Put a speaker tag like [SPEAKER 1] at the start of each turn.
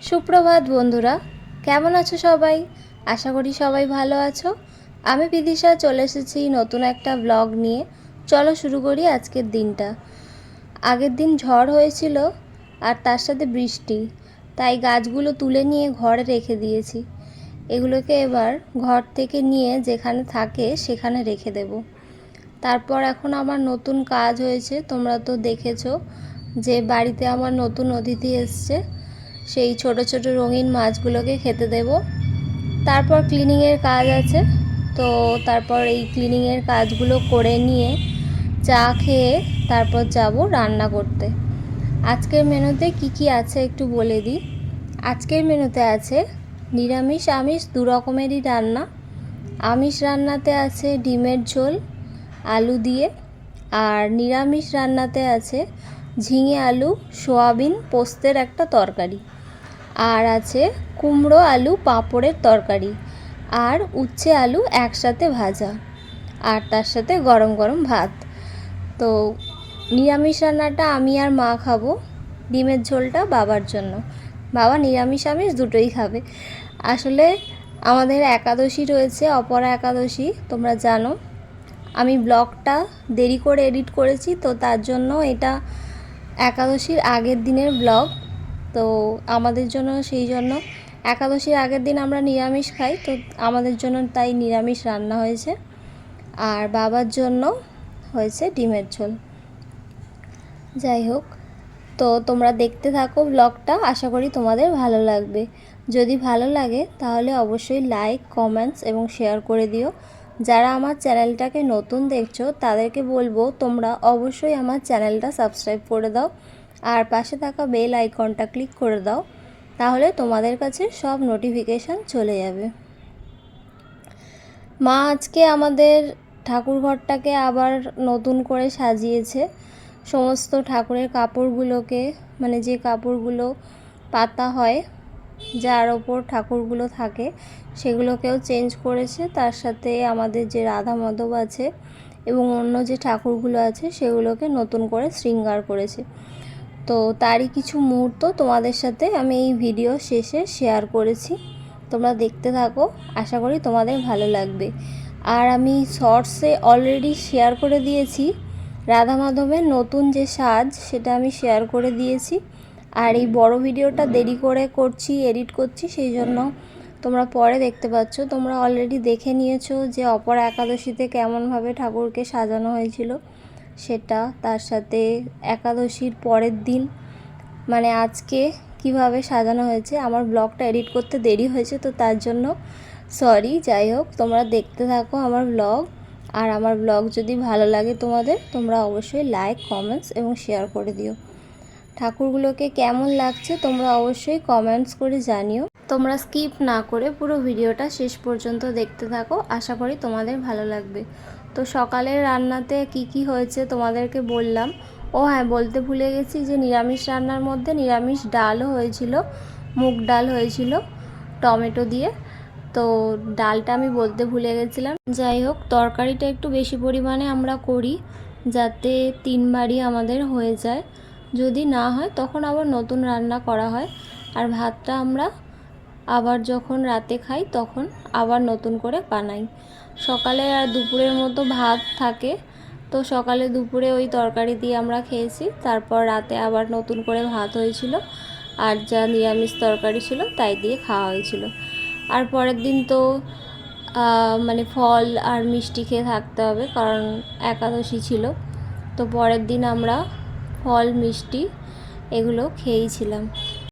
[SPEAKER 1] সুপ্রভাত বন্ধুরা, কেমন আছো সবাই? আশা করি সবাই ভালো আছো। আমি বিদিশা চলে এসেছি নতুন একটা ব্লগ নিয়ে। চলো শুরু করি আজকের দিনটা। আগের দিন ঝড় হয়েছিল আর তার সাথে বৃষ্টি, তাই গাছগুলো তুলে নিয়ে ঘরে রেখে দিয়েছি। এগুলোকে এবার ঘর থেকে নিয়ে যেখানে থাকে সেখানে রেখে দেব। তারপর এখন আমার নতুন কাজ হয়েছে, তোমরা তো দেখেছো যে বাড়িতে আমার নতুন অতিথি এসছে। সেই ছোট ছোট রঙিন মাছগুলোকে খেতে দেব। তারপর ক্লিনিংয়ের কাজ আছে, তো তারপর এই ক্লিনিংয়ের কাজগুলো করে নিয়ে চা খেয়ে তারপর যাব রান্না করতে। আজকের মেনুতে কি কি আছে একটু বলে দিই। আজকের মেনুতে আছে নিরামিষ আমিষ দু রকমেরই রান্না। আমিষ রান্নাতে আছে ডিমের ঝোল আলু দিয়ে, আর নিরামিষ রান্নাতে আছে ঝিঙে আলু সোয়াবিন পোস্তের একটা তরকারি, আর আছে কুমড়ো আলু পাঁপড়ের তরকারি, আর উচ্ছে আলু একসাথে ভাজা, আর তার সাথে গরম গরম ভাত। তো নিরামিষ রান্নাটা আমি আর মা খাবো, ডিমের ঝোলটা বাবার জন্য। বাবা নিরামিষ আমিষ দুটোই খাবে। আসলে আমাদের একাদশী রয়েছে, অপরা একাদশী, তোমরা জানো। আমি ব্লগটা দেরি করে এডিট করেছি, তো তার জন্য এটা একাদশীর আগের দিনের ব্লগ। তো আমাদের জন্য সেই জন্য একাদশীর আগের দিন আমরা নিরামিষ খাই, তো আমাদের জন্য তাই নিরামিষ রান্না হয়েছে, আর বাবার জন্য হয়েছে ডিমের ঝোল। যাই হোক, তো তোমরা দেখতে থাকো ব্লগটা, আশা করি তোমাদের ভালো লাগবে। যদি ভালো লাগে তাহলে অবশ্যই লাইক কমেন্টস এবং শেয়ার করে দিও। যারা আমার চ্যানেলটাকে নতুন দেখছো তাদেরকে বলবো তোমরা অবশ্যই আমার চ্যানেলটা সাবস্ক্রাইব করে দাও, আর পাশে থাকা বেল আইকনটা ক্লিক করে দাও, তাহলে তোমাদের কাছে সব নোটিফিকেশান চলে যাবে। মা আজকে আমাদের ঠাকুরঘরটাকে আবার নতুন করে সাজিয়েছে। সমস্ত ঠাকুরের কাপড়গুলোকে, মানে যে কাপড়গুলো পাতা হয়, যার ওপর ঠাকুরগুলো থাকে, সেগুলোকেও চেঞ্জ করেছে। তার সাথে আমাদের যে রাধা মাধব আছে এবং অন্য যে ঠাকুরগুলো আছে সেগুলোকে নতুন করে শৃঙ্গার করেছে। তো তারই কিছু মুহূর্ত তোমাদের সাথে আমি এই ভিডিও শেষে শেয়ার করেছি, তোমরা দেখতে থাকো, আশা করি তোমাদের ভালো লাগবে। আর আমি শর্টসে অলরেডি শেয়ার করে দিয়েছি রাধা মাধবের নতুন যে সাজ, সেটা আমি শেয়ার করে দিয়েছি। আর এই বড় ভিডিওটা দেরি করে করছি, এডিট করছি, সেই জন্য তোমরা পরে দেখতে পাচ্ছ। তোমরা অলরেডি দেখে নিয়েছো যে অপরা একাদশীতে কেমনভাবে ঠাকুরকে সাজানো হয়েছিল সেটা, তার সাথে একাদশীর পরের দিন মানে আজকে কিভাবে সাজানো হয়েছে। আমার ব্লগটা এডিট করতে দেরি হয়েছে, তো তার জন্য সরি। যাই হোক, তোমরা দেখতে থাকো আমার ব্লগ, আর আমার ব্লগ যদি ভালো লাগে তোমাদের, তোমরা অবশ্যই লাইক কমেন্টস এবং শেয়ার করে দিও। ঠাকুরগুলোকে কেমন লাগছে তোমরা অবশ্যই কমেন্টস করে জানিও। তোমরা স্কিপ না করে পুরো ভিডিওটা শেষ পর্যন্ত দেখতে থাকো, আশা করি তোমাদের ভালো লাগবে। তো সকালের রান্নাতে কি কি হয়েছে তোমাদেরকে বললাম। ও হ্যাঁ, বলতে ভুলে গেছি যে নিরামিষ রান্নার মধ্যে নিরামিষ ডালও হয়েছিল, মুগ ডাল হয়েছিল টমেটো দিয়ে। তো ডালটা আমি বলতে ভুলে গেছিলাম। যাই হোক, তরকারিটা একটু বেশি পরিমাণে আমরা করি, যাতে 3 বারই আমাদের হয়ে যায়। যদি না হয় তখন আবার নতুন রান্না করা হয়। আর ভাতটা আমরা আবার যখন রাতে খাই তখন আবার নতুন করে বানাই। সকালে আর দুপুরের মতো ভাত থাকে, তো সকালে দুপুরে ওই তরকারি দিয়ে আমরা খেয়েছি। তারপর রাতে আবার নতুন করে ভাত হয়েছিল, আর যা নিরামিষ তরকারি ছিল তাই দিয়ে খাওয়া হয়েছিল। আর পরের দিন তো মানে ফল আর মিষ্টি খেয়ে থাকতে হবে, কারণ একাদশী ছিল। তো পরের দিন আমরা ফল মিষ্টি এগুলো খেয়েছিলাম।